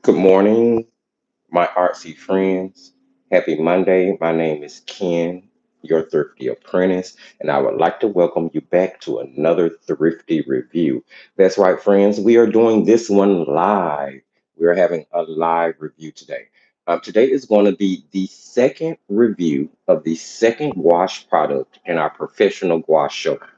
Good morning, my artsy friends. Happy Monday. My name is Ken, your thrifty apprentice, and I would like to welcome you back to another thrifty review. That's right, friends. We are doing this one live. We are having a live review today. Today is going to be the second review of the second gouache product in our professional gouache showdown.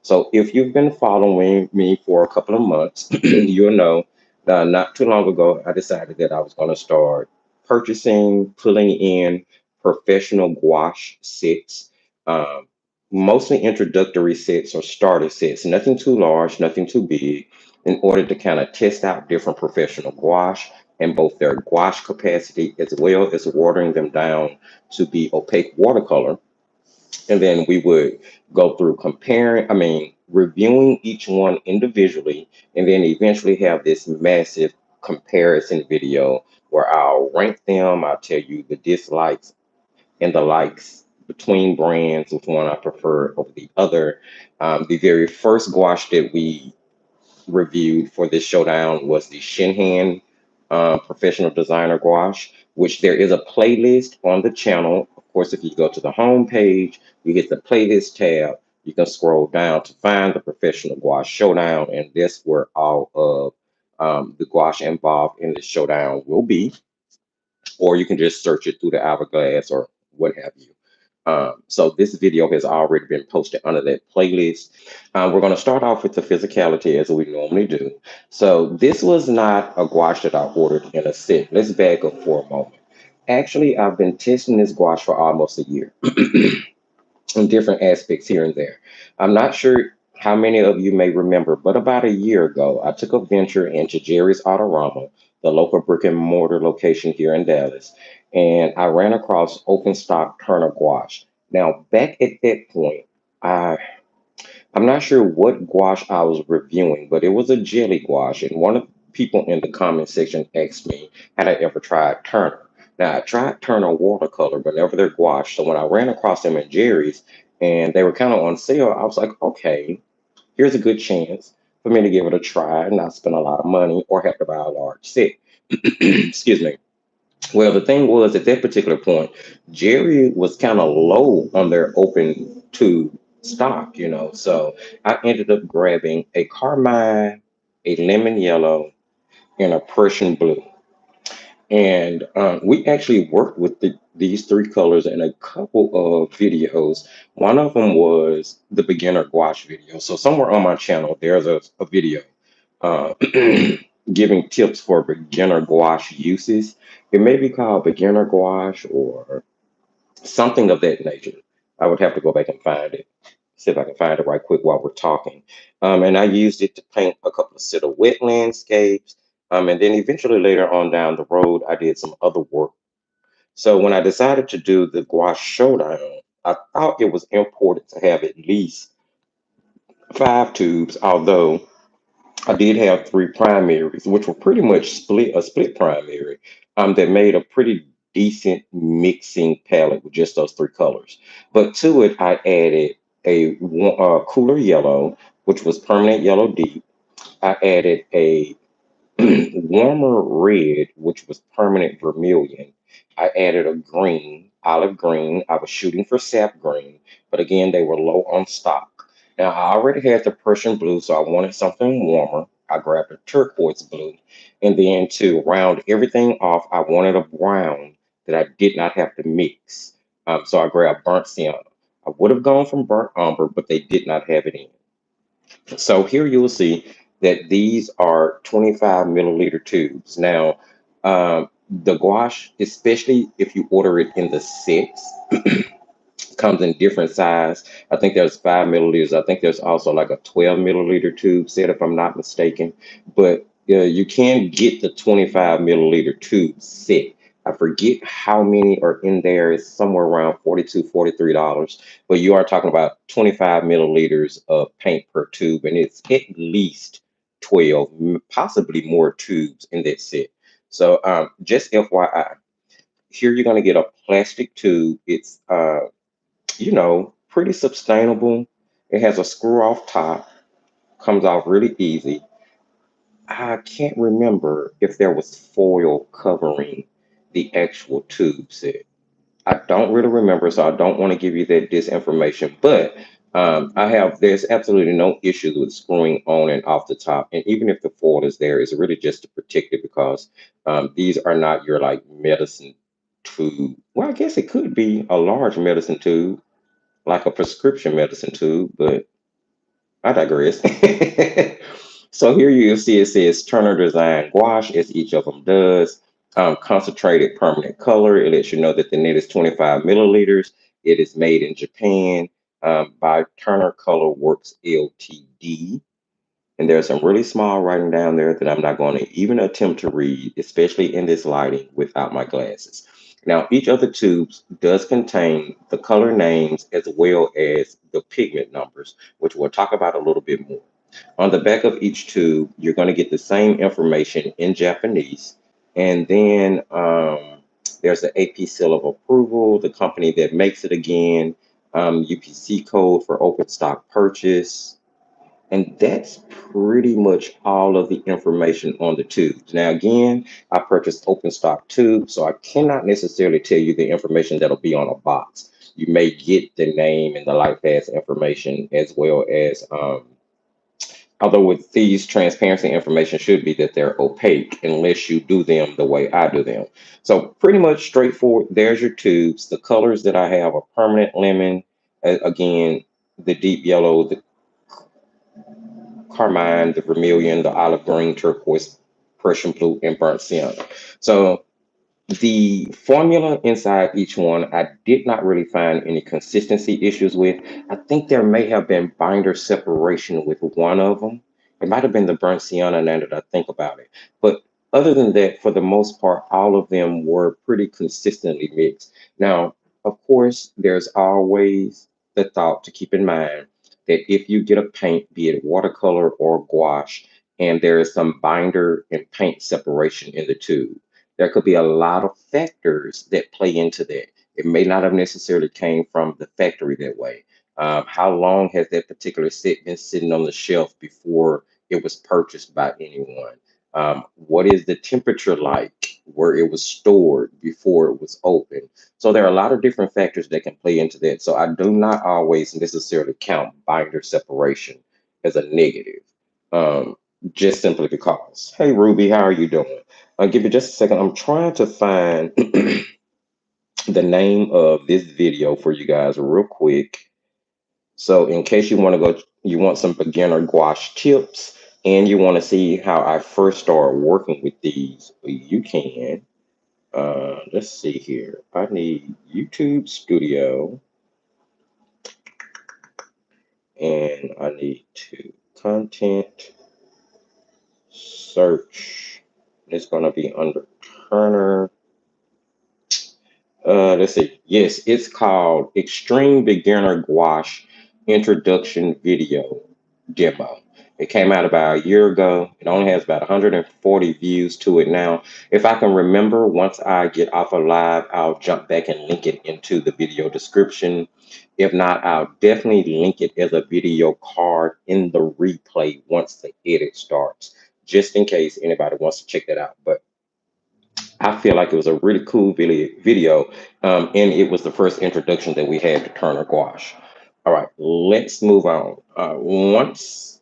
So, if you've been following me for a couple of months, you'll know not too long ago, I decided that I was going to start purchasing, pulling in professional gouache sets, um, mostly introductory sets or starter sets, nothing too large, nothing too big, in order to kind of test out different professional gouache and both their gouache capacity as well as watering them down to be opaque watercolor, and then we would go through reviewing each one individually, and then eventually have this massive comparison video where I'll rank them. I'll tell you the dislikes and the likes between brands, which one I prefer over the other. The very first gouache that we reviewed for this showdown was the Shinhan Professional Designer Gouache, which there is a playlist on the channel. Of course, if you go to the home page, you hit the playlist tab, you can scroll down to find the Professional Gouache Showdown, and that's where all of the gouache involved in the showdown will be, or you can just search it through the hourglass or what have you. So this video has already been posted under that playlist. We're going to start off with the physicality as we normally do. So this was not a gouache that I ordered in a set. Let's back up for a moment. Actually, I've been testing this gouache for almost a year in different aspects here and there. I'm not sure how many of you may remember, but about a year ago, I took a venture into Jerry's Autorama, the local brick and mortar location here in Dallas, and I ran across open stock Turner gouache. Now, back at that point, I I'm not sure what gouache I was reviewing, but it was a jelly gouache, and one of the people in the comment section asked me had I ever tried Turner. Now I tried Turner watercolor, but never their gouache. So when I ran across them at Jerry's and they were kind of on sale, I was like, okay, here's a good chance for me to give it a try and not spend a lot of money or have to buy a large set. Excuse me. Well, the thing was at that particular point, Jerry was kind of low on their open tube stock, So I ended up grabbing a carmine, a lemon yellow, and a Prussian blue. And we actually worked with these three colors in a couple of videos. One of them was the beginner gouache video. So somewhere on my channel, there's a video uh, giving tips for beginner gouache uses. It may be called beginner gouache or something of that nature. I would have to go back and find it. See if I can find it right quick while we're talking. And I used it to paint a couple of silhouette landscapes. And then eventually later on down the road, I did some other work. So when I decided to do the gouache showdown, I thought it was important to have at least 5 tubes, although I did have three primaries, which were pretty much split primary, that made a pretty decent mixing palette with just those three colors. But to it, I added cooler yellow, which was permanent yellow deep. I added a warmer red, which was permanent vermilion. I added a green, olive green. I was shooting for sap green, but again, they were low on stock. Now, I already had the Prussian blue, so I wanted something warmer. I grabbed a turquoise blue. And then to round everything off, I wanted a brown that I did not have to mix. So I grabbed burnt sienna. I would have gone from burnt umber, but they did not have it in. So here you will see that these are 25 milliliter tubes. Now, the gouache, especially if you order it in the sets, comes in different size. I think there's 5 milliliters. I think there's also like a 12 milliliter tube set, if I'm not mistaken. But you can get the 25 milliliter tube set. I forget how many are in there. It's somewhere around $42, $43. But you are talking about 25 milliliters of paint per tube, and it's at least 12, possibly more tubes in that set. So just FYI, here you're going to get a plastic tube. It's pretty sustainable. It has a screw off top, comes off really easy. I can't remember if there was foil covering the actual tube set. I don't really remember, so I don't want to give you that disinformation. But there's absolutely no issues with screwing on and off the top. And even if the foil is there, it's really just to protect it because these are not your like medicine tube. Well, I guess it could be a large medicine tube, like a prescription medicine tube, but I digress. So here you'll see it says Turner Design Gouache, as each of them does. Concentrated permanent color. It lets you know that the knit is 25 milliliters. It is made in Japan by Turner Color Works Ltd. And there's some really small writing down there that I'm not going to even attempt to read, especially in this lighting without my glasses. Now, each of the tubes does contain the color names as well as the pigment numbers, which we'll talk about a little bit more. On the back of each tube, you're going to get the same information in Japanese. And then there's the AP seal of approval, the company that makes it again, UPC code for open stock purchase, and that's pretty much all of the information on the tubes. Now, again, I purchased open stock tubes, so I cannot necessarily tell you the information that'll be on a box. You may get the name and the light fast information as well as, although with these transparency information should be that they're opaque unless you do them the way I do them. So pretty much straightforward. There's your tubes. The colors that I have are permanent lemon, again, the deep yellow, the carmine, the vermilion, the olive green, turquoise, Prussian blue, and burnt sienna. So the formula inside each one, I did not really find any consistency issues with. I think there may have been binder separation with one of them. It might have been the burnt sienna now that I think about it. But other than that, for the most part, all of them were pretty consistently mixed. Now, of course, there's always the thought to keep in mind that if you get a paint, be it watercolor or gouache, and there is some binder and paint separation in the tube, there could be a lot of factors that play into that. It may not have necessarily came from the factory that way. How long has that particular set been sitting on the shelf before it was purchased by anyone? What is the temperature like where it was stored before it was opened? So there are a lot of different factors that can play into that. So I do not always necessarily count binder separation as a negative, um, just simply because. Hey, Ruby, how are you doing? I'll give you just a second. I'm trying to find the name of this video for you guys real quick. So in case you want to go, you want some beginner gouache tips and you want to see how I first started working with these, you can. Let's see here. I need YouTube Studio and I need to content search. It's going to be under Turner. Let's see. Yes, it's called Extreme Beginner Gouache Introduction Video Demo. It came out about a year ago. It only has about 140 views to it now. If I can remember, once I get off of live, I'll jump back and link it into the video description. If not, I'll definitely link it as a video card in the replay once the edit starts, just in case anybody wants to check that out. But I feel like it was a really cool video, and it was the first introduction that we had to Turner Gouache. All right, let's move on. Once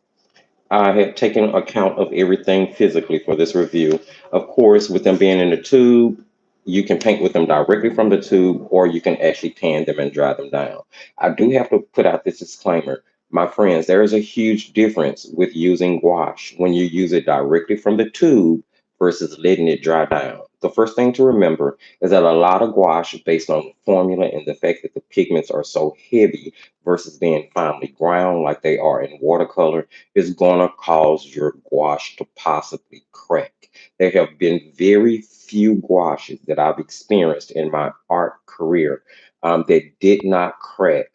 I had taken account of everything physically for this review, of course, with them being in the tube, you can paint with them directly from the tube, or you can actually pan them and dry them down. I do have to put out this disclaimer. My friends, there is a huge difference with using gouache when you use it directly from the tube versus letting it dry down. The first thing to remember is that a lot of gouache, based on the formula and the fact that the pigments are so heavy versus being finely ground like they are in watercolor, is going to cause your gouache to possibly crack. There have been very few gouaches that I've experienced in my art career that did not crack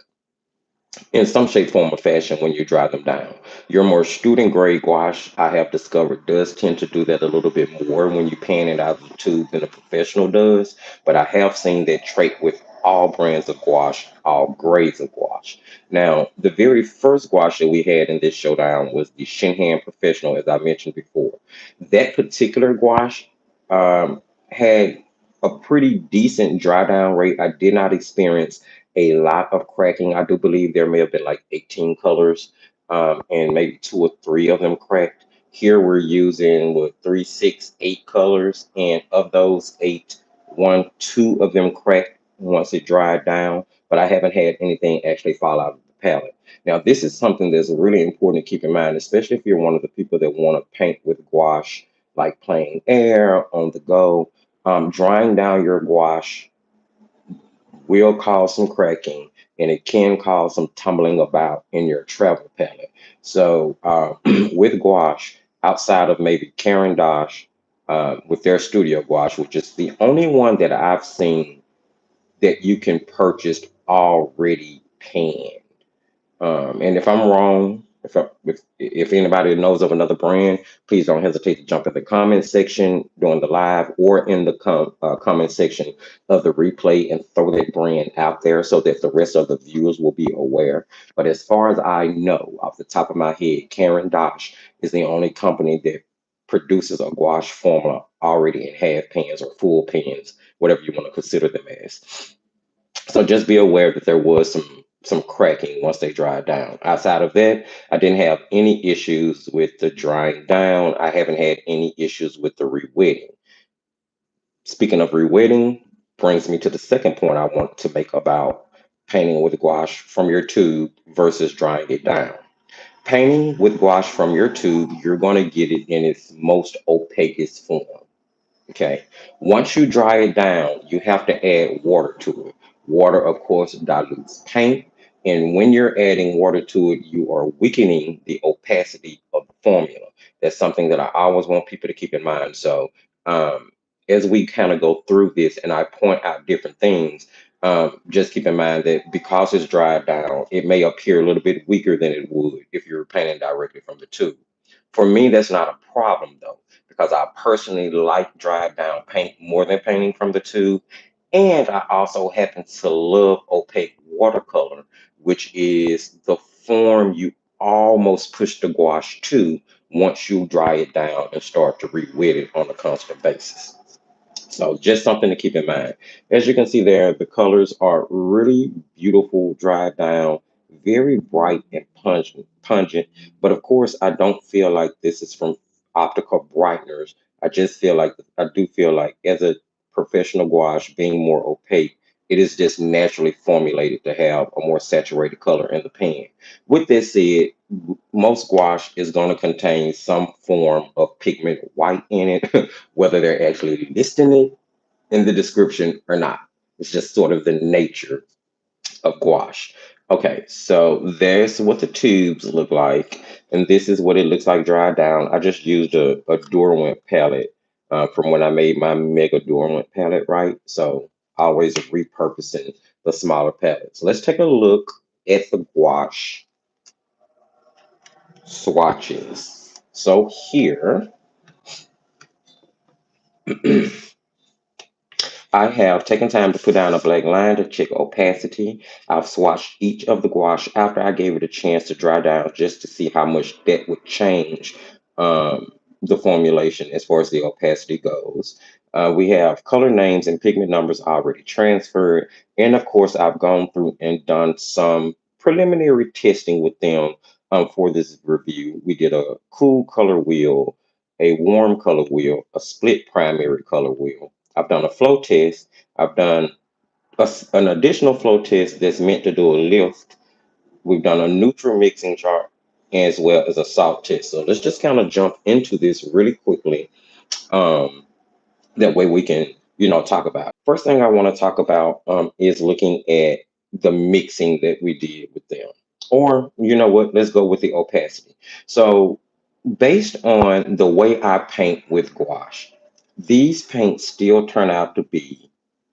in some shape, form, or fashion when you dry them down. Your more student grade gouache, I have discovered, does tend to do that a little bit more when you pan it out of the tube than a professional does. But I have seen that trait with all brands of gouache all grades of gouache. Now, the very first gouache that we had in this showdown was the Shinhan Professional, as I mentioned before. That particular gouache um, had a pretty decent dry down rate. I did not experience a lot of cracking. I do believe there may have been like 18 colors, and maybe two or three of them cracked. Here we're using with three, six, eight colors, and of those eight, one, two of them cracked once it dried down, but I haven't had anything actually fall out of the palette. Now, this is something that's really important to keep in mind, especially if you're one of the people that want to paint with gouache, like plein air, on the go. Drying down your gouache will cause some cracking, and it can cause some tumbling about in your travel palette. So with gouache, outside of maybe Karen Dosh with their studio gouache, which is the only one that I've seen that you can purchase already panned. And if I'm wrong, if anybody knows of another brand, please don't hesitate to jump in the comment section during the live or in the comment section of the replay and throw that brand out there so that the rest of the viewers will be aware. But as far as I know, off the top of my head, Karen Dosh is the only company that produces a gouache formula already in half pans or full pans, whatever you want to consider them as. So just be aware that there was some cracking once they dried down. Outside of that, I didn't have any issues with the drying down. I haven't had any issues with the rewetting. Speaking of rewetting, brings me to the second point I want to make about painting with gouache from your tube versus drying it down. Painting with gouache from your tube, you're going to get it in its most opaquest form. Okay. Once you dry it down, you have to add water to it. Water, of course, dilutes paint. And when you're adding water to it, you are weakening the opacity of the formula. That's something that I always want people to keep in mind. So, as we kind of go through this and I point out different things, just keep in mind that because it's dried down, it may appear a little bit weaker than it would if you were painting directly from the tube. For me, that's not a problem though because I personally like dried down paint more than painting from the tube. And I also happen to love opaque watercolor, which is the form you almost push the gouache to once you dry it down and start to re-wet it on a constant basis. So just something to keep in mind. As you can see there, the colors are really beautiful, dried down, very bright and pungent. But of course, I don't feel like this is from optical brighteners. I do feel like as a professional gouache being more opaque, it is just naturally formulated to have a more saturated color in the pan. With this said, most gouache is going to contain some form of pigment white in it, whether they're actually listing it in the description or not. It's just sort of the nature of gouache. Okay, so there's what the tubes look like, and this is what it looks like dried down. I just used a Derwent palette from when I made my Mega Derwent palette, right? So always repurposing the smaller palettes. Let's take a look at the gouache swatches. So here, I have taken time to put down a black line to check opacity. I've swatched each of the gouache after I gave it a chance to dry down just to see how much that would change the formulation as far as the opacity goes. We have color names and pigment numbers already transferred. And of course, I've gone through and done some preliminary testing with them for this review. We did a cool color wheel, a warm color wheel, a split primary color wheel. I've done a flow test. I've done an additional flow test that's meant to do a lift. We've done a neutral mixing chart as well as a salt test. So let's just kind of jump into this really quickly. Um, that way we can, talk about it. First thing I want to talk about is looking at the mixing that we did with them. Or, you know what, let's go with the opacity. So based on the way I paint with gouache, these paints still turn out to be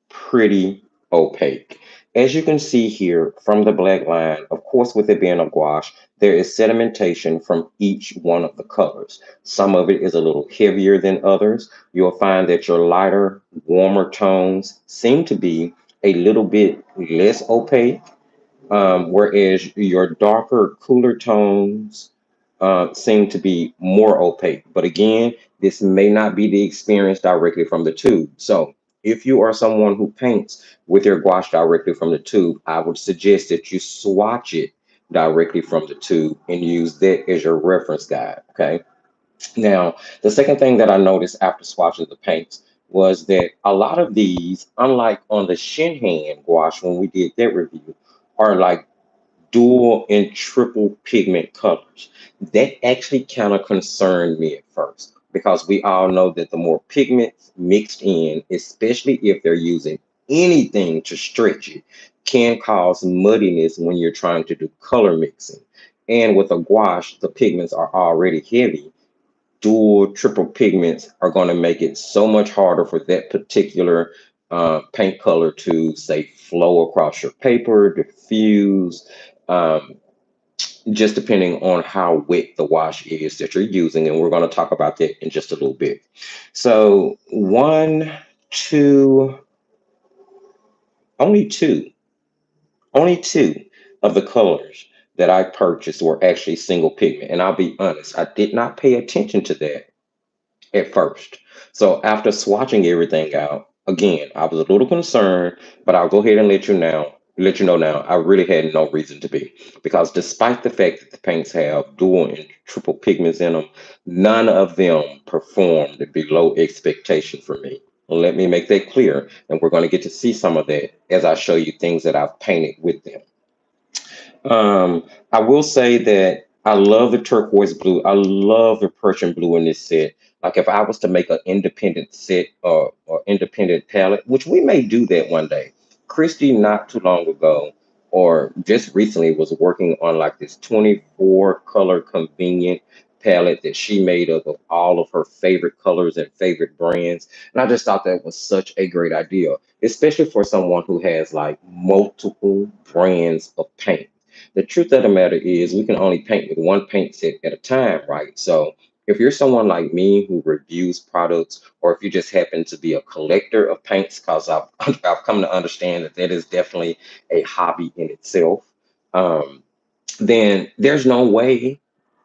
pretty opaque. As you can see here from the black line, of course, with it being a gouache, there is sedimentation from each one of the colors. Some of it is a little heavier than others. You'll find that your lighter, warmer tones seem to be a little bit less opaque, whereas your darker, cooler tones seem to be more opaque. But again, this may not be the experience directly from the tube. So if you are someone who paints with your gouache directly from the tube, I would suggest that you swatch it directly from the tube and use that as your reference guide. Okay. Now, the second thing that I noticed after swatching the paints was that a lot of these, unlike on the Shinhan gouache when we did that review, are like dual and triple pigment colors. That actually kind of concerned me at first because we all know that the more pigments mixed in, especially if they're using anything to stretch it, can cause muddiness when you're trying to do color mixing. And with a gouache, the pigments are already heavy. Dual, triple pigments are going to make it so much harder for that particular paint color to, say, flow across your paper, diffuse, um, just depending on how wet the wash is that you're using. And we're going to talk about that in just a little bit. So, one, two, only two, only two of the colors that I purchased were actually single pigment. And I'll be honest, I did not pay attention to that at first. So after swatching everything out, again, I was a little concerned, but I'll go ahead and let you know now, I really had no reason to be. Because despite the fact that the paints have dual and triple pigments in them, none of them performed below expectation for me. Let me make that clear, and we're going to get to see some of that as I show you things that I've painted with them. I will say that I love the turquoise blue. I love the Prussian blue in this set. Like if I was to make an independent set or independent palette, which we may do that one day. Christy, not too long ago, or just recently, was working on like this 24 color convenient palette that she made up of all of her favorite colors and favorite brands. And I just thought that was such a great idea, especially for someone who has like multiple brands of paint. The truth of the matter is we can only paint with one paint set at a time, right? So if you're someone like me who reviews products, or if you just happen to be a collector of paints, because I've come to understand that that is definitely a hobby in itself, um, then there's no way,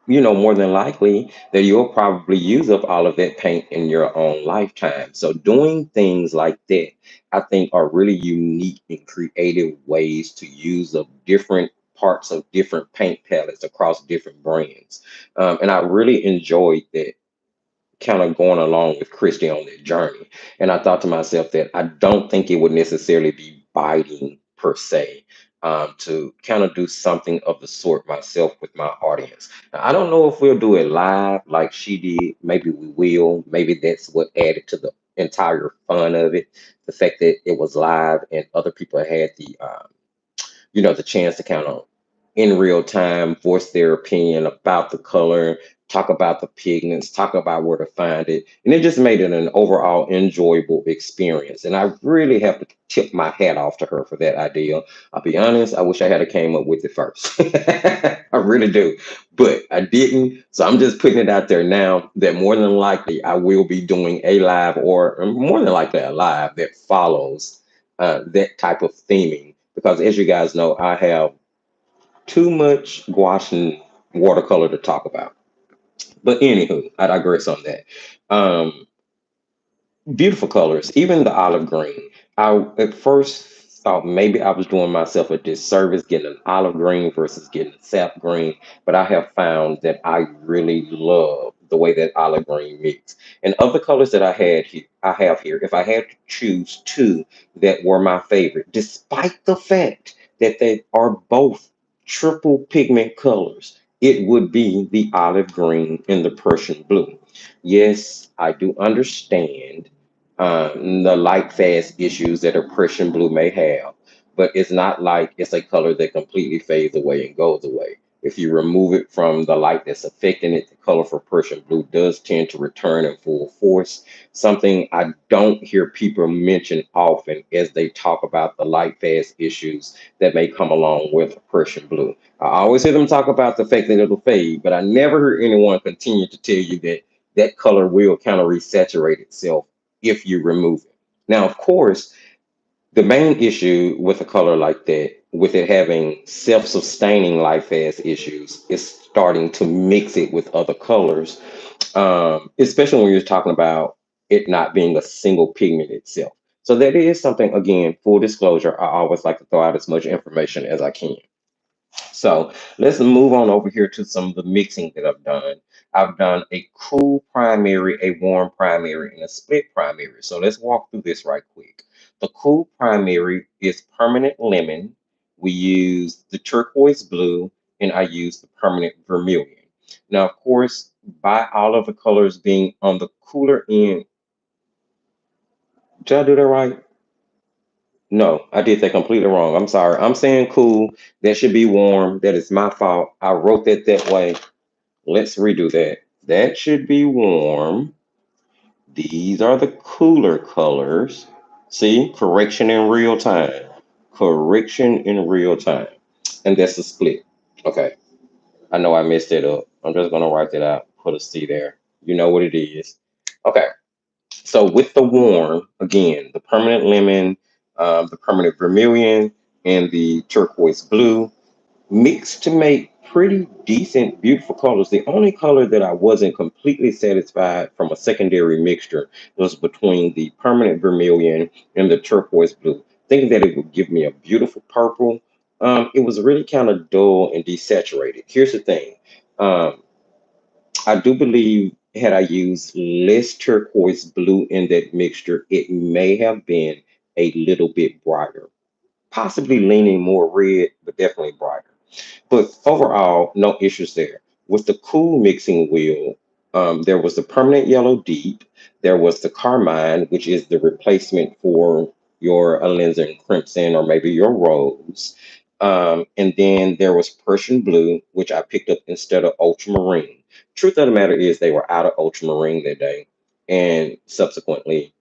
more than likely that you'll probably use up all of that paint in your own lifetime. So doing things like that, I think, are really unique and creative ways to use up different parts of different paint palettes across different brands. And I really enjoyed that, kind of going along with Christy on that journey. And I thought to myself that I don't think it would necessarily be biting per se, to kind of do something of the sort myself with my audience. Now, I don't know if we'll do it live like she did. Maybe we will. Maybe that's what added to the entire fun of it. The fact that it was live and other people had the chance to kind of in real time voice their opinion about the color, talk about the pigments, talk about where to find it. And it just made it an overall enjoyable experience. And I really have to tip my hat off to her for that idea. I'll be honest, I wish I had came up with it first. I really do. But I didn't. So I'm just putting it out there now that more than likely I will be doing a live, or more than likely a live that follows that type of theming, because as you guys know, I have too much gouache and watercolor to talk about. But anywho, I digress on that. Um, Beautiful colors, even the olive green. I at first thought maybe I was doing myself a disservice getting an olive green versus getting a sap green, but I have found that I really love the way that olive green mix. And of the colors that I have here, if I had to choose two that were my favorite, despite the fact that they are both triple pigment colors, it would be the olive green and the Prussian blue. Yes, I do understand the light fast issues that a Prussian blue may have, but it's not like it's a color that completely fades away and goes away. If you remove it from the light that's affecting it, the color for Prussian blue does tend to return in full force. Something I don't hear people mention often as they talk about the light fast issues that may come along with Prussian blue. I always hear them talk about the fact that it'll fade, but I never hear anyone continue to tell you that that color will kind of resaturate itself if you remove it. Now, of course, the main issue with a color like that with it having self-sustaining life has issues, it's starting to mix it with other colors, especially when you're talking about it not being a single pigment itself. So that is something, again, full disclosure, I always like to throw out as much information as I can. So let's move on over here to some of the mixing that I've done. I've done a cool primary, a warm primary, and a split primary. So let's walk through this right quick. The cool primary is permanent lemon. We use the turquoise blue, and I use the permanent vermilion. Now, of course, by all of the colors being on the cooler end, did I do that right? No, I did that completely wrong. I'm sorry. I'm saying cool. That should be warm. That is my fault. I wrote that way. Let's redo that. That should be warm. These are the cooler colors. See, correction in real time. Correction in real time. And that's a split. Okay. I know I messed it up. I'm just going to write it out. Put a C there. You know what it is. Okay. So with the warm, again, the permanent lemon, the permanent vermilion, and the turquoise blue, mixed to make pretty decent, beautiful colors. The only color that I wasn't completely satisfied from a secondary mixture was between the permanent vermilion and the turquoise blue. Thinking that it would give me a beautiful purple, it was really kind of dull and desaturated. Here's the thing. Um, I do believe had I used less turquoise blue in that mixture, it may have been a little bit brighter, possibly leaning more red, but definitely brighter. But overall, no issues there. With the cool mixing wheel, there was the permanent yellow deep. There was the carmine, which is the replacement for your alizarin crimson or maybe your rose. And then there was Prussian blue, which I picked up instead of ultramarine. Truth of the matter is, they were out of ultramarine that day. And subsequently,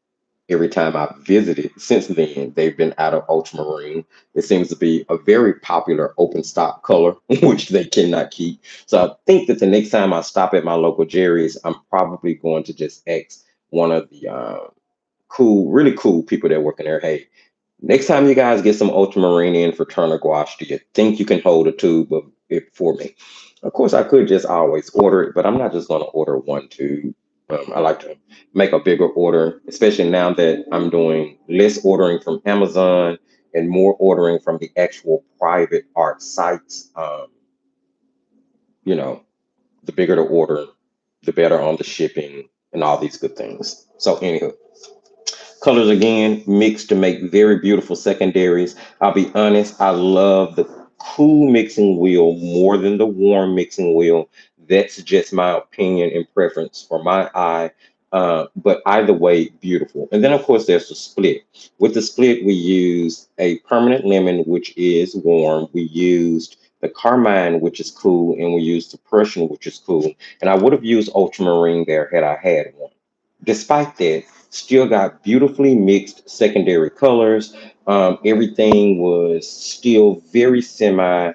every time I've visited since then, they've been out of ultramarine. It seems to be a very popular open stock color, which they cannot keep. So I think that the next time I stop at my local Jerry's, I'm probably going to just ask one of the cool, really cool people that work in there, hey, next time you guys get some ultramarine in for Turner Gouache, do you think you can hold a tube of it for me? Of course, I could just always order it, but I'm not just going to order one tube. I like to make a bigger order, especially now that I'm doing less ordering from Amazon and more ordering from the actual private art sites. You know, the bigger the order, the better on the shipping and all these good things. So, anywho, colors again mixed to make very beautiful secondaries. I'll be honest, I love the cool mixing wheel more than the warm mixing wheel. That's just my opinion and preference for my eye. But either way, beautiful. And then, of course, there's the split. With the split, we used a permanent lemon, which is warm. We used the carmine, which is cool, and we used the Prussian, which is cool. And I would have used ultramarine there had I had one. Despite that, still got beautifully mixed secondary colors. Everything was still very semi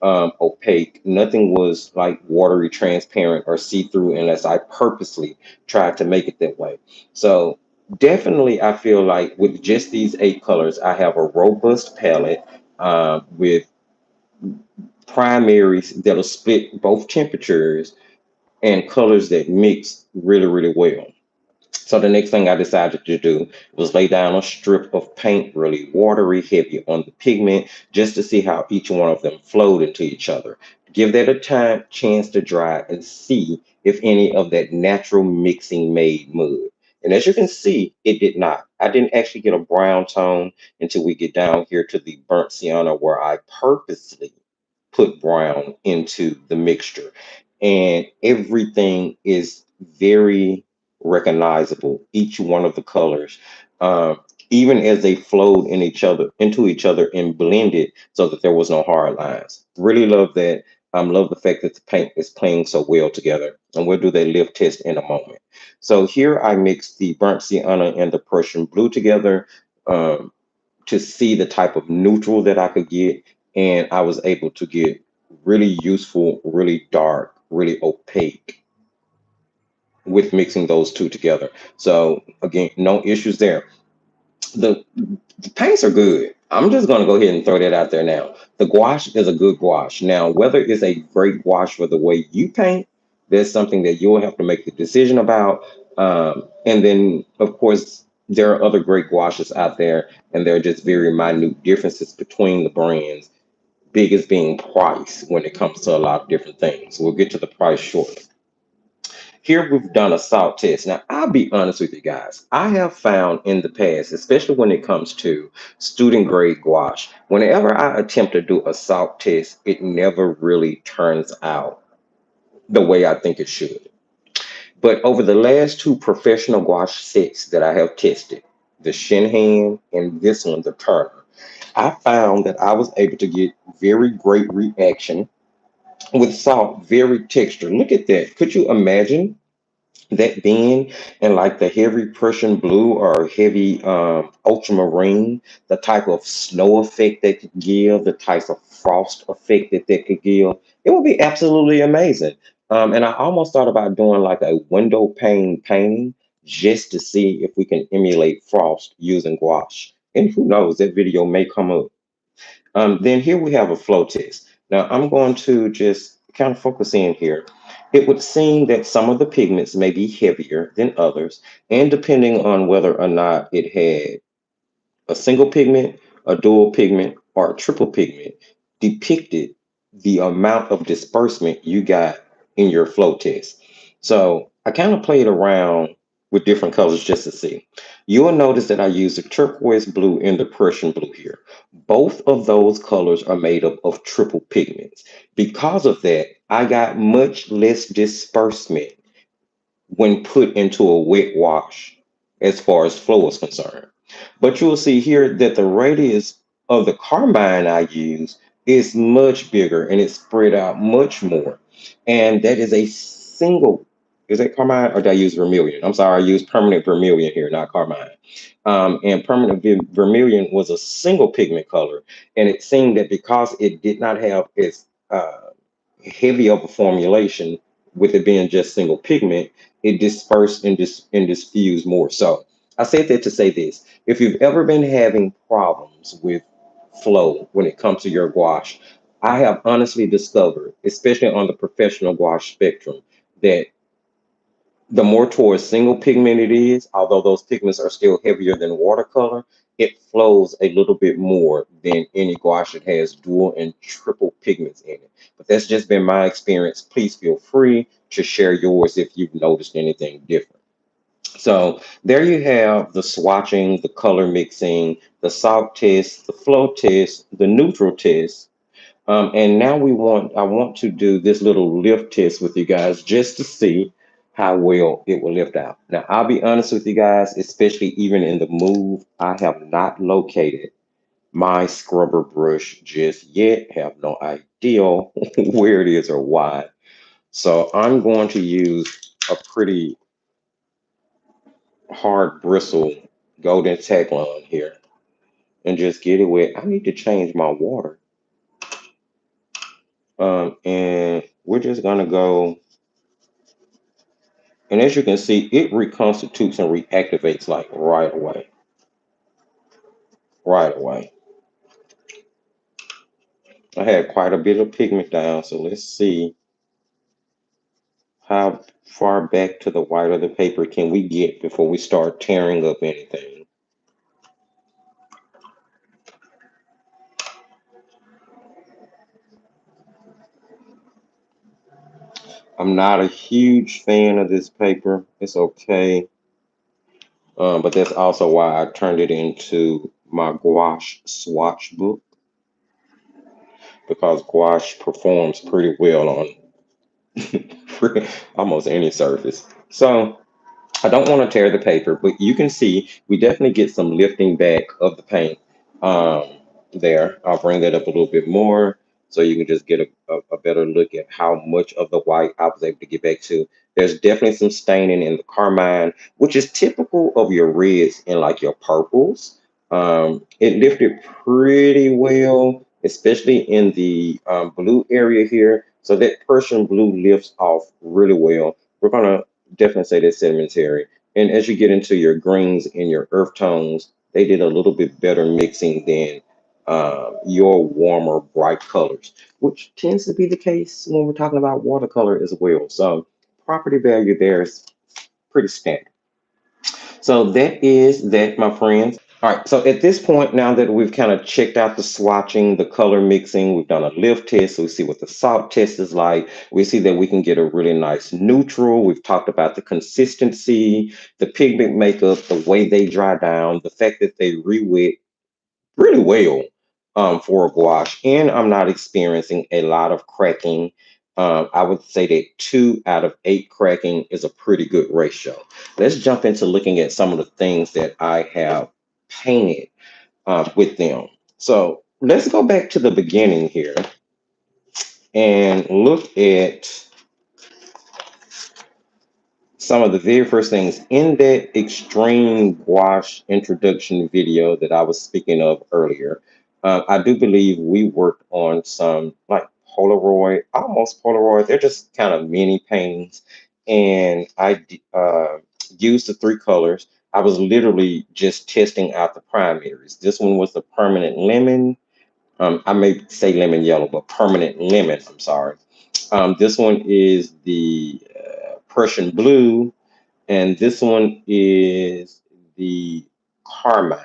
opaque. Nothing was like watery, transparent, or see through unless I purposely tried to make it that way. So, definitely, I feel like with just these 8 colors, I have a robust palette with primaries that'll split both temperatures and colors that mix really, really well. So the next thing I decided to do was lay down a strip of paint, really watery, heavy on the pigment, just to see how each one of them flowed into each other. Give that a time chance to dry and see if any of that natural mixing made mud. And as you can see, it did not. I didn't actually get a brown tone until we get down here to the burnt sienna, where I purposely put brown into the mixture. And everything is very recognizable, each one of the colors, uh, even as they flowed in each other into each other and blended so that there was no hard lines. Really love that. Love the fact that the paint is playing so well together. And we'll do that lift test in a moment. So here I mixed the burnt sienna and the Prussian blue together, um, to see the type of neutral that I could get. And I was able to get really useful, really dark, really opaque with mixing those two together. So again, no issues there. The paints are good. I'm just going to go ahead and throw that out there now. The gouache is a good gouache. Now, whether it's a great gouache for the way you paint, there's something that you'll have to make the decision about. And then, of course, there are other great gouaches out there, and there are just very minute differences between the brands. Biggest being price when it comes to a lot of different things. We'll get to the price shortly. Here we've done a salt test. Now, I'll be honest with you guys. I have found in the past, especially when it comes to student grade gouache, whenever I attempt to do a salt test, it never really turns out the way I think it should. But over the last two professional gouache sets that I have tested, the Shinhan and this one, the Turner, I found that I was able to get very great reaction with salt, very textured. Look at that. Could you imagine that being in like the heavy Prussian blue or heavy ultramarine, the type of snow effect that could give, the type of frost effect that that could give, it would be absolutely amazing. And I almost thought about doing like a window pane painting just to see if we can emulate frost using gouache. And who knows, that video may come up. Then here we have a flow test. Now I'm going to just kind of focus in here. It would seem that some of the pigments may be heavier than others, and depending on whether or not it had a single pigment, a dual pigment, or a triple pigment, depicted the amount of disbursement you got in your flow test. So I kind of played around with different colors just to see. You'll notice that I used the turquoise blue and the Prussian blue here. Both of those colors are made up of triple pigments. Because of that, I got much less disbursement when put into a wet wash as far as flow is concerned. But you'll see here that the radius of the carmine I use is much bigger and it's spread out much more. And that is a single, is that carmine or did I use vermilion? I'm sorry, I used permanent vermilion here, not carmine. And permanent vermilion was a single pigment color. And it seemed that because it did not have its heavy of a formulation, with it being just single pigment, it dispersed and, and diffused more. So I said that to say this. If you've ever been having problems with flow when it comes to your gouache, I have honestly discovered, especially on the professional gouache spectrum, that the more towards single pigment it is, although those pigments are still heavier than watercolor, it flows a little bit more than any gouache that has dual and triple pigments in it. But that's just been my experience. Please feel free to share yours if you've noticed anything different. So there you have the swatching, the color mixing, the salt test, the flow test, the neutral test, and now I want to do this little lift test with you guys just to see how well it will lift out. Now, I'll be honest with you guys, especially even in the move, I have not located my scrubber brush just yet, have no idea where it is or why. So I'm going to use a pretty hard bristle golden Teflon here and just get it wet. I need to change my water. And we're just gonna go. And as you can see, it reconstitutes and reactivates like right away. Right away. I had quite a bit of pigment down, so let's see how far back to the white of the paper can we get before we start tearing up anything. I'm not a huge fan of this paper. It's okay. But that's also why I turned it into my gouache swatch book because gouache performs pretty well on almost any surface. So I don't want to tear the paper, but you can see we definitely get some lifting back of the paint um, there. I'll bring that up a little bit more so you can just get a better look at how much of the white I was able to get back to. There's definitely some staining in the carmine, which is typical of your reds and like your purples. It lifted pretty well, especially in the blue area here. So that Persian blue lifts off really well. We're gonna definitely say that's sedimentary. And as you get into your greens and your earth tones, they did a little bit better mixing than your warmer, bright colors, which tends to be the case when we're talking about watercolor as well. So property value there is pretty standard. So that is that, my friends. All right, so at this point, now that we've kind of checked out the swatching, the color mixing, we've done a lift test, so we see what the salt test is like. We see that we can get a really nice neutral. We've talked about the consistency, the pigment makeup, the way they dry down, the fact that they re-wet really well for a gouache, and I'm not experiencing a lot of cracking. I would say that 2 out of 8 cracking is a pretty good ratio. Let's jump into looking at some of the things that I have painted with them. So let's go back to the beginning here and look at some of the very first things in that extreme gouache introduction video that I was speaking of earlier. I do believe we worked on some like Polaroid, almost Polaroid. They're just kind of mini paintings, and I used the 3 colors. I was literally just testing out the primaries. This one was the permanent lemon. I may say lemon yellow, but permanent lemon. I'm sorry. This one is the Prussian blue, and this one is the carmine.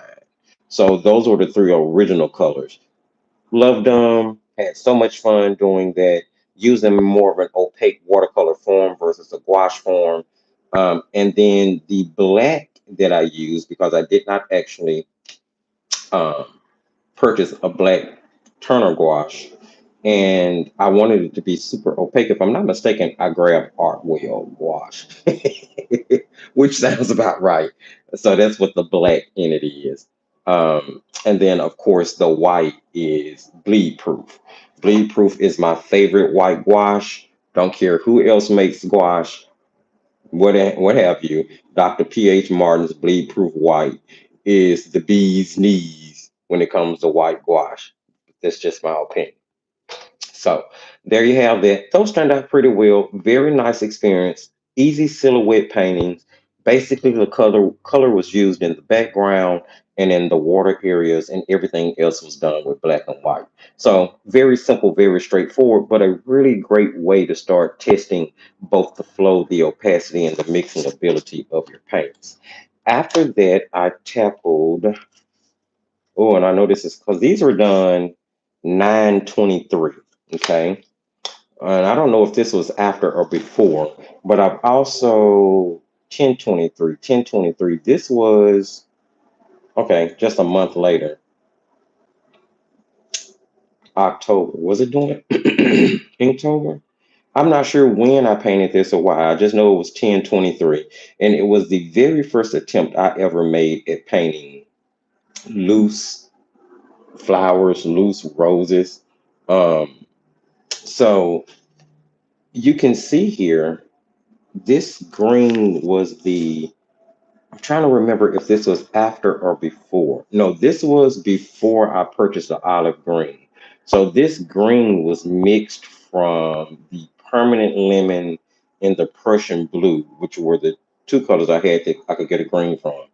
So those were the 3 original colors. Loved them. Had so much fun doing that. Using more of an opaque watercolor form versus a gouache form. And then the black that I used, because I did not actually um, purchase a black Turner gouache, and I wanted it to be super opaque. If I'm not mistaken, I grabbed Artwell gouache, which sounds about right. So that's what the black entity is. And then, of course, the white is bleed proof. Bleed proof is my favorite white gouache. Don't care who else makes gouache, what have you. Dr. P.H. Martin's bleed proof white is the bee's knees when it comes to white gouache. That's just my opinion. So there you have that. Those turned out pretty well. Very nice experience. Easy silhouette paintings. Basically, the color was used in the background and in the water areas, and everything else was done with black and white. So very simple, very straightforward, but a really great way to start testing both the flow, the opacity, and the mixing ability of your paints. After that, I tackled. Oh, and I know this is because these were done 9/23. Okay. And I don't know if this was after or before, but I've also 10/23. This was okay, just a month later, October. Was it doing Inktober? I'm not sure when I painted this or why. I just know it was 10/23. And it was the very first attempt I ever made at painting loose flowers, loose roses. Um, so you can see here, this green was the, I'm trying to remember if this was after or before. No, this was before I purchased the olive green. So this green was mixed from the permanent lemon and the Prussian blue, which were the 2 colors I had that I could get a green from.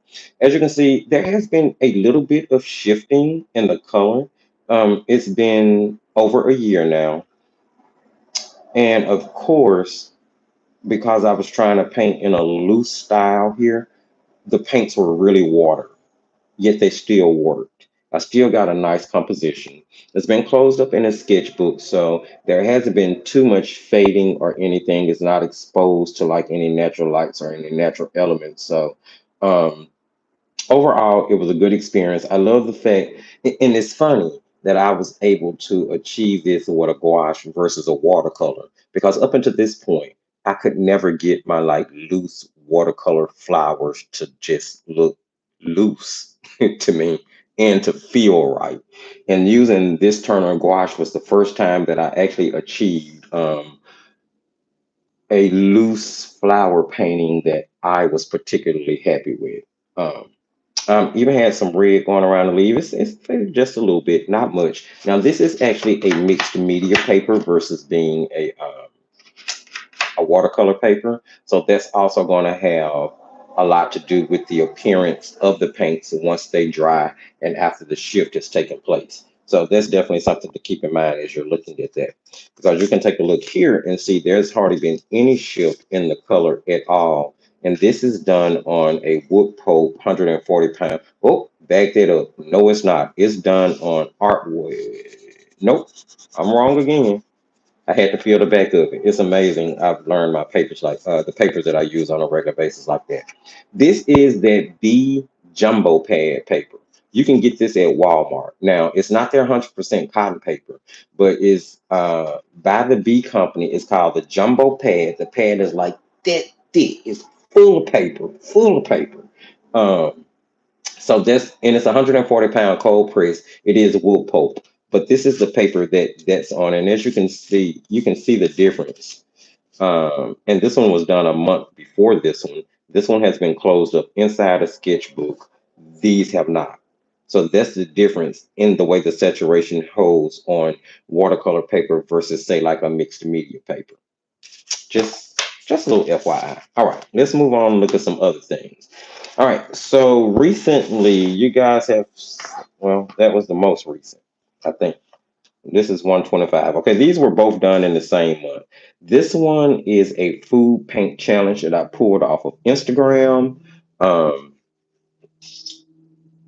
As you can see, there has been a little bit of shifting in the color. It's been over a year now. And of course, because I was trying to paint in a loose style here, the paints were really watered, yet they still worked. I still got a nice composition. It's been closed up in a sketchbook, so there hasn't been too much fading or anything. It's not exposed to like any natural lights or any natural elements. So um, overall, it was a good experience. I love the fact, and it's funny that I was able to achieve this with a gouache versus a watercolor, because up until this point, I could never get my like loose watercolor flowers to just look loose to me and to feel right. And using this Turner gouache was the first time that I actually achieved a loose flower painting that I was particularly happy with. Um, even had some red going around the leaf. It's faded just a little bit, not much. Now, this is actually a mixed media paper versus being a watercolor paper. So that's also going to have a lot to do with the appearance of the paints once they dry and after the shift has taken place. So that's definitely something to keep in mind as you're looking at that. Because you can take a look here and see there's hardly been any shift in the color at all. And this is done on a wood pulp, 140 pound. Oh, back that up. No, it's not. It's done on artwood. Nope, I'm wrong again. I had to feel the back of it. It's amazing. I've learned my papers like the papers that I use on a regular basis like that. This is that B jumbo pad paper. You can get this at Walmart. Now, it's not their 100% cotton paper, but it's by the B company. It's called the jumbo pad. The pad is like that thick. It's full of paper, full of paper. Um, so this, and it's 140 pound cold press. It is wood pulp, but this is the paper that's on. And as you can see the difference. And this one was done a month before this one. This one has been closed up inside a sketchbook. These have not. So that's the difference in the way the saturation holds on watercolor paper versus say like a mixed media paper. Just a little FYI. All right, let's move on and look at some other things. All right, so recently you guys have, well, that was the most recent, I think. This is 125. Okay, these were both done in the same month. This one is a food paint challenge that I pulled off of Instagram. Um,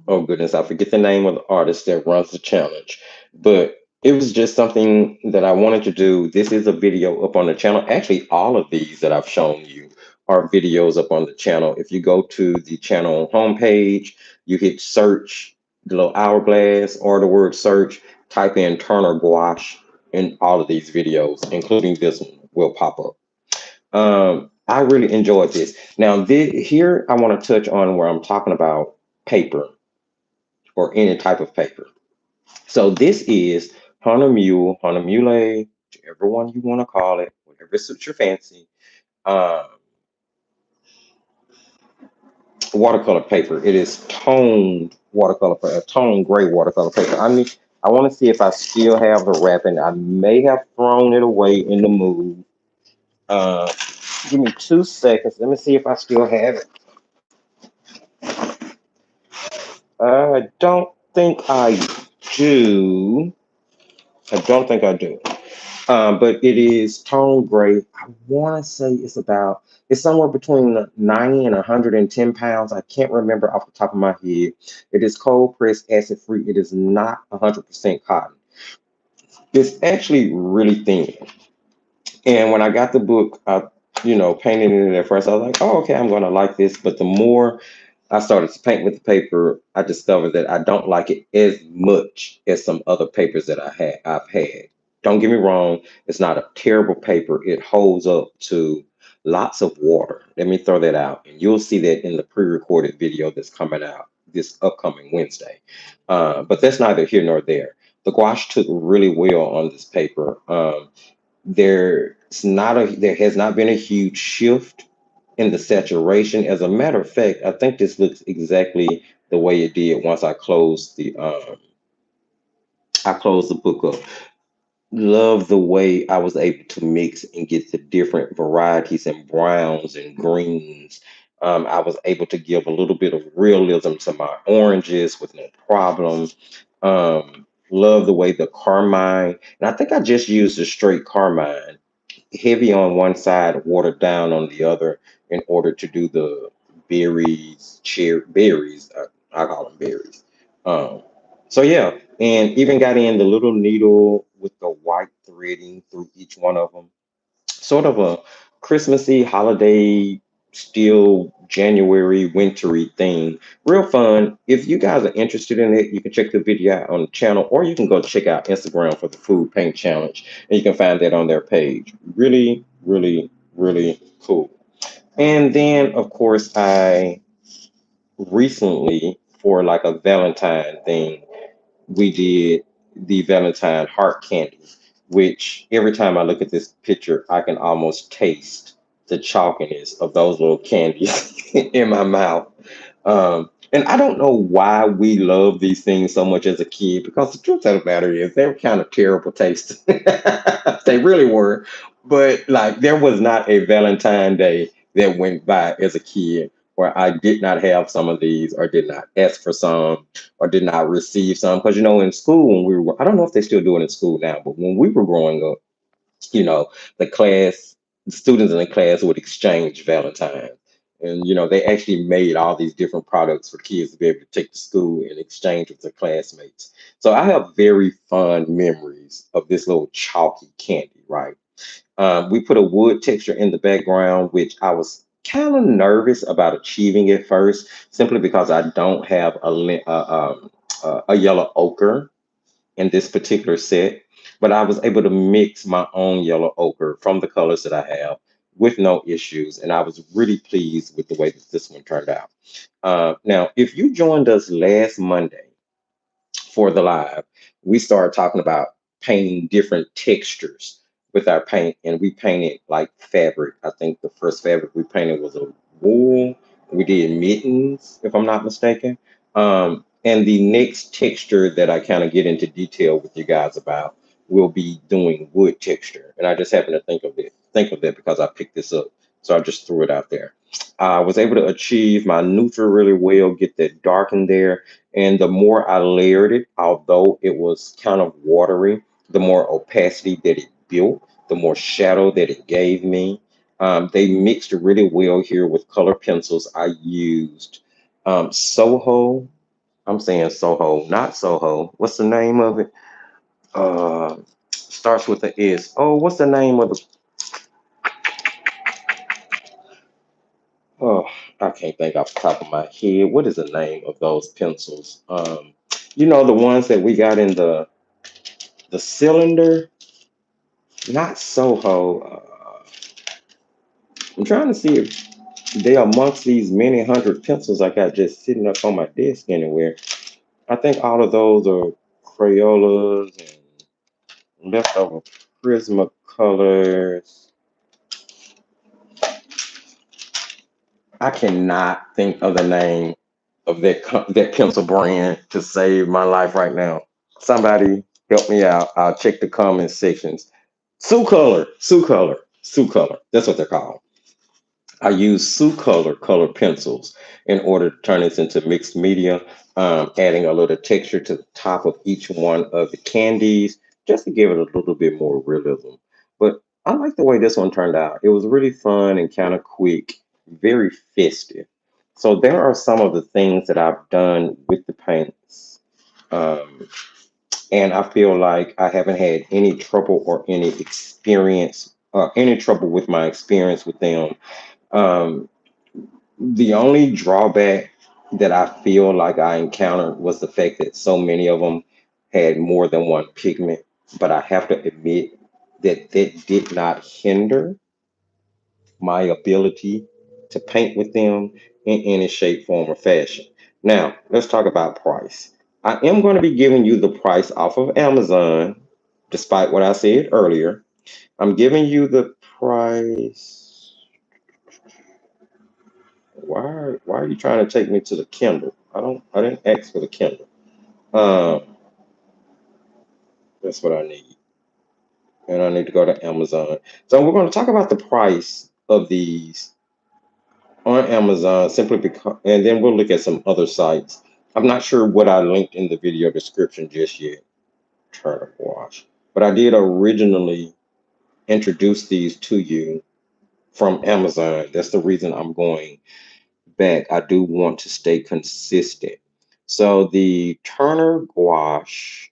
oh goodness, I forget the name of the artist that runs the challenge, but it was just something that I wanted to do. This is a video up on the channel. Actually, all of these that I've shown you are videos up on the channel. If you go to the channel homepage, you hit search, the little hourglass or the word search, type in Turner Gouache, and all of these videos, including this one, will pop up. I really enjoyed this. Now, here I want to touch on where I'm talking about paper or any type of paper. So this is Hunter Mule, Hunter Mule, whichever one you want to call it, whatever suits your fancy. Um, Watercolor paper. It is toned watercolor paper, toned gray watercolor paper. I want to see if I still have the wrapping. I may have thrown it away in the move. Uh, Give me 2 seconds. Let me see if I still have it. I don't think I do. I don't think I do. But it is tone gray. I want to say it's somewhere between 90 and 110 pounds. I can't remember off the top of my head. It is cold pressed, acid free. It is not 100% cotton. It's actually really thin. And when I got the book, I, painted it at first. I was like, oh, okay, I'm going to like this. But the more I started to paint with the paper, I discovered that I don't like it as much as some other papers that I've had. Don't get me wrong, it's not a terrible paper. It holds up to lots of water. Let me throw that out. And you'll see that in the pre-recorded video that's coming out this upcoming Wednesday. But that's neither here nor there. The gouache took really well on this paper. There has not been a huge shift in the saturation. As a matter of fact, I think this looks exactly the way it did once I closed the book up. Love the way I was able to mix and get the different varieties and browns and greens. I was able to give a little bit of realism to my oranges with no problem. Love the way the carmine, and I think I just used a straight carmine, heavy on one side, watered down on the other, in order to do the berries, cherry berries. I call them berries. Um, so yeah, and even got in the little needle with the white threading through each one of them. Sort of a Christmassy holiday, still January wintry thing. Real fun. If you guys are interested in it, you can check the video out on the channel, or you can go check out Instagram for the food paint challenge, and you can find that on their page. Really, really, really cool. And then, of course, I recently, for like a Valentine thing, we did the Valentine heart candy, which every time I look at this picture, I can almost taste the chalkiness of those little candies in my mouth. And I don't know why we love these things so much as a kid, because the truth of the matter is they were kind of terrible taste. They really were. But like there was not a Valentine Day that went by as a kid where I did not have some of these, or did not ask for some, or did not receive some. Because in school when we were, I don't know if they still do it in school now, but when we were growing up, you know, the class, the students in the class would exchange Valentines. And, they actually made all these different products for kids to be able to take to school and exchange with their classmates. So I have very fond memories of this little chalky candy, right? We put a wood texture in the background, which I was kind of nervous about achieving at first, simply because I don't have a yellow ochre in this particular set, but I was able to mix my own yellow ochre from the colors that I have with no issues, and I was really pleased with the way that this one turned out. Now, if you joined us last Monday for the live, we started talking about painting different textures with our paint, and we painted like fabric. I think the first fabric we painted was a wool. We did mittens, if I'm not mistaken. And the next texture that I kind of get into detail with you guys about will be doing wood texture. And I just happened to think of that because I picked this up. So I just threw it out there. I was able to achieve my neutral really well, get that dark in there, and the more I layered it, although it was kind of watery, the more opacity that it built, the more shadow that it gave me. They mixed really well here with color pencils. I used Soho. I'm saying Soho, not Soho. What's the name of it? Starts with the S. Oh, what's the name of the? Oh, I can't think off the top of my head. What is the name of those pencils? The ones that we got in the cylinder, not Soho. I'm trying to see if they are amongst these many hundred pencils I got just sitting up on my desk anywhere. I think all of those are Crayolas and leftover Prismacolors. I cannot think of the name of that pencil brand to save my life right now. Somebody help me out. I'll check the comment sections. Sue Color. That's what they're called. I use color pencils in order to turn this into mixed media, adding a little texture to the top of each one of the candies just to give it a little bit more realism. But I like the way this one turned out. It was really fun and kind of quick, very festive. So there are some of the things that I've done with the paints. Um, and I feel like I haven't had any trouble or any trouble with my experience with them. Um, the only drawback that I feel like I encountered was the fact that so many of them had more than one pigment. But I have to admit that that did not hinder my ability to paint with them in any shape, form, or fashion. Now, let's talk about price. I am going to be giving you the price off of Amazon, despite what I said earlier. I'm giving you the price. Why are you trying to take me to the Kindle? I didn't ask for the Kindle. Um, that's what I need. And I need to go to Amazon. So we're going to talk about the price of these on Amazon simply because, and then we'll look at some other sites. I'm not sure what I linked in the video description just yet. Turn to watch. But I did originally introduce these to you from Amazon. That's the reason I'm going back. I do want to stay consistent. So the Turner Gouache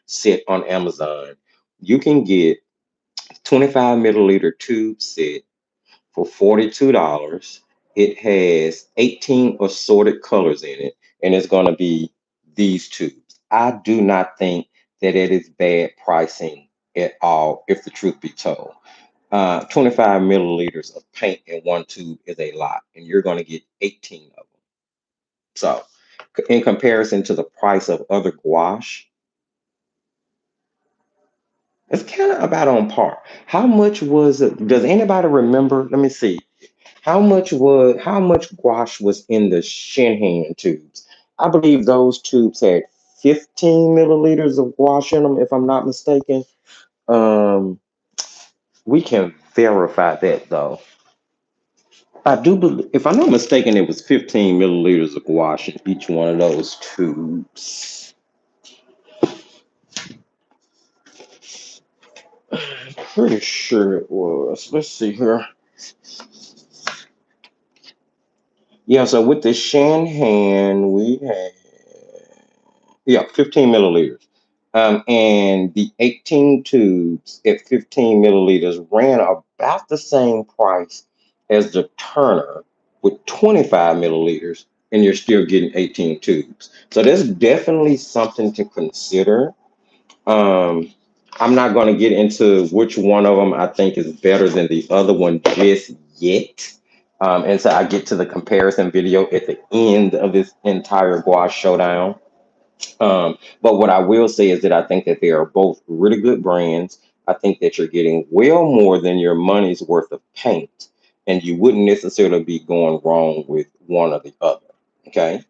set on Amazon, you can get 25 milliliter tube set for $42. It has 18 assorted colors in it, and it's going to be these tubes. I do not think that it is bad pricing at all, if the truth be told. 25 milliliters of paint in one tube is a lot, and you're going to get 18 of them. So, in comparison to the price of other gouache, it's kind of about on par. How much was it? Does anybody remember? Let me see. How much gouache was in the Shinhan tubes? I believe those tubes had 15 milliliters of gouache in them, if I'm not mistaken. Um, we can verify that though. I do believe, if I'm not mistaken, it was 15 milliliters of gouache in each one of those tubes. Pretty sure it was. Let's see here. Yeah, so with the Shanhan, we had, yeah, 15 milliliters. And the 18 tubes at 15 milliliters ran about the same price as the Turner with 25 milliliters, and you're still getting 18 tubes. So that's definitely something to consider. Um, I'm not going to get into which one of them I think is better than the other one just yet. And so I get to the comparison video at the end of this entire Gouache Showdown. But what I will say is that I think that they are both really good brands. I think that you're getting well more than your money's worth of paint, and you wouldn't necessarily be going wrong with one or the other. Okay.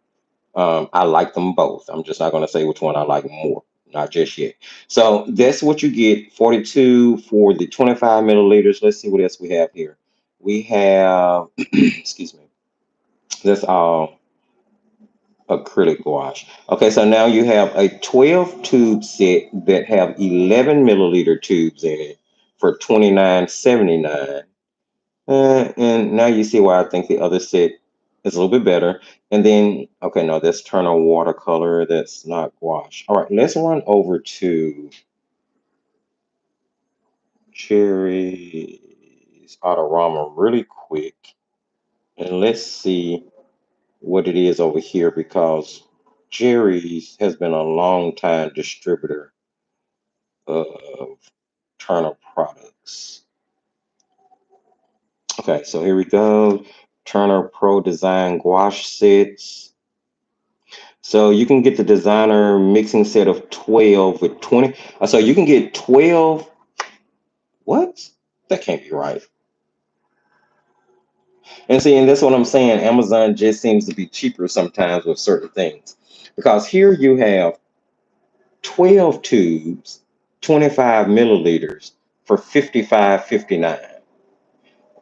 I like them both. I'm just not going to say which one I like more, not just yet. So that's what you get, 42 for the 25 milliliters. Let's see what else we have here. We have, excuse me, that's all acrylic gouache. Okay, so now you have a 12 tube set that have 11 milliliter tubes in it for 29.79. And now you see why I think the other set is a little bit better. And then, okay, no, that's Turner watercolor. That's not gouache. All right, let's run over to Cherry's Autorama really quick. And let's see what it is over here because Jerry's has been a long time distributor of Turner products. Okay, so here we go. Turner Pro Design Gouache sets. So you can get the designer mixing set of 12 with 20. So you can get 12. What? That can't be right. And see, and that's what I'm saying. Amazon just seems to be cheaper sometimes with certain things. Because here you have 12 tubes, 25 milliliters for 55.59.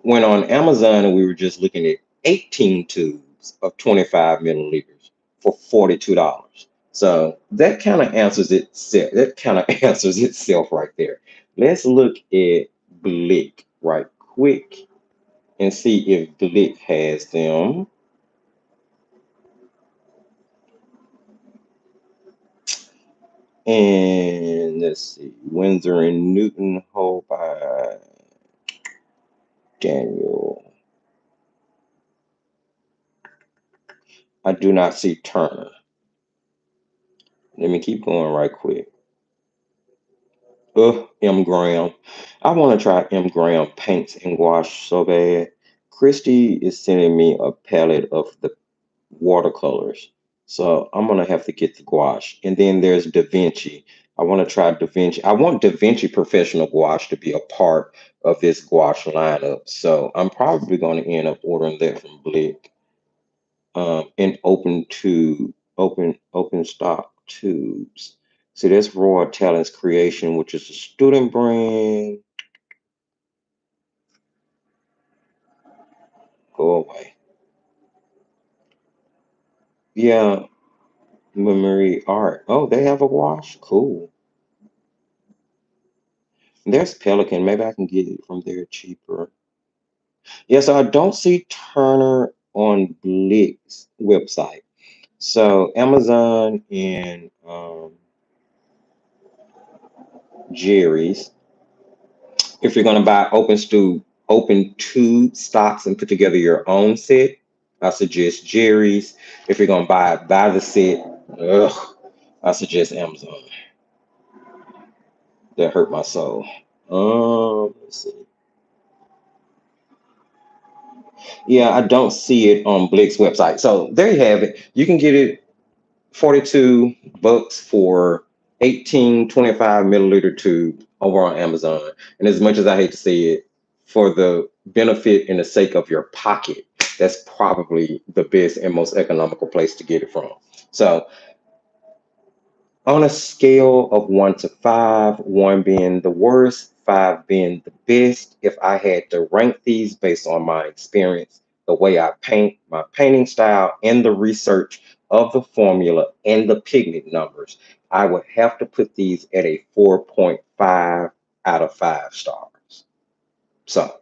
When on Amazon, we were just looking at 18 tubes of 25 milliliters for $42. So that kind of answers itself. That kind of answers itself right there. Let's look at Blick right quick and see if Blick has them. And let's see, Windsor and Newton Hole by Daniel. I do not see Turner. Let me keep going right quick. M. Graham. I want to try M. Graham paints and gouache so bad. Christy is sending me a palette of the watercolors. So I'm going to have to get the gouache. And then there's Da Vinci. I want to try Da Vinci. I want Da Vinci Professional Gouache to be a part of this gouache lineup. So I'm probably going to end up ordering that from Blick. And open stock tubes. So that's Royal Talents Creation, which is a student brand. Go away. Yeah, Memory Art. Oh, they have a wash. Cool. There's Pelican. Maybe I can get it from there cheaper. Yeah, so I don't see Turner on Blick's website. So Amazon and Jerry's. If you're gonna buy open tube stocks and put together your own set, I suggest Jerry's. If you're gonna buy the set, ugh, I suggest Amazon. That hurt my soul. Let's see. Yeah, I don't see it on Blick's website. So there you have it. You can get it $42 for 18 25 milliliter tube over on Amazon. And as much as I hate to say it, for the benefit and the sake of your pocket, that's probably the best and most economical place to get it from. So on a scale of 1 to 5, 1 being the worst, 5 being the best, if I had to rank these based on my experience the way I paint, my painting style, and the research of the formula and the pigment numbers, I would have to put these at a 4.5 out of 5 stars. So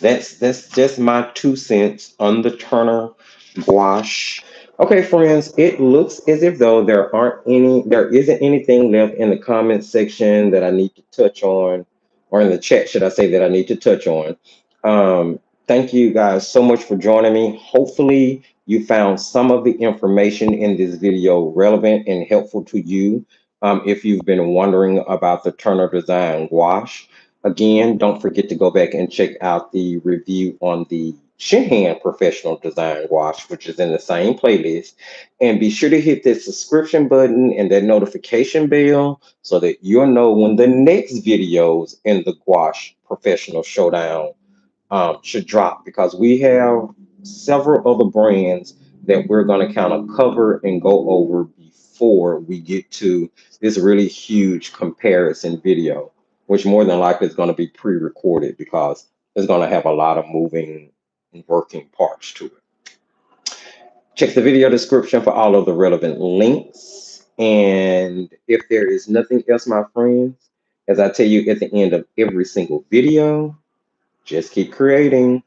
that's just my 2 cents on the Turner gouache. Okay, friends, it looks as if though there isn't anything left in the comment section that I need to touch on, or in the chat, should I say, that I need to touch on. Thank you guys so much for joining me. Hopefully, you found some of the information in this video relevant and helpful to you. If you've been wondering about the Turner Design gouache, again, don't forget to go back and check out the review on the Shinhan Professional Design Gouache, which is in the same playlist. And be sure to hit that subscription button and that notification bell so that you'll know when the next videos in the Gouache Professional Showdown should drop, because we have several other brands that we're going to kind of cover and go over before we get to this really huge comparison video, which more than likely is going to be pre-recorded because it's going to have a lot of moving and working parts to it. Check the video description for all of the relevant links. And if there is nothing else, my friends, as I tell you at the end of every single video, just keep creating.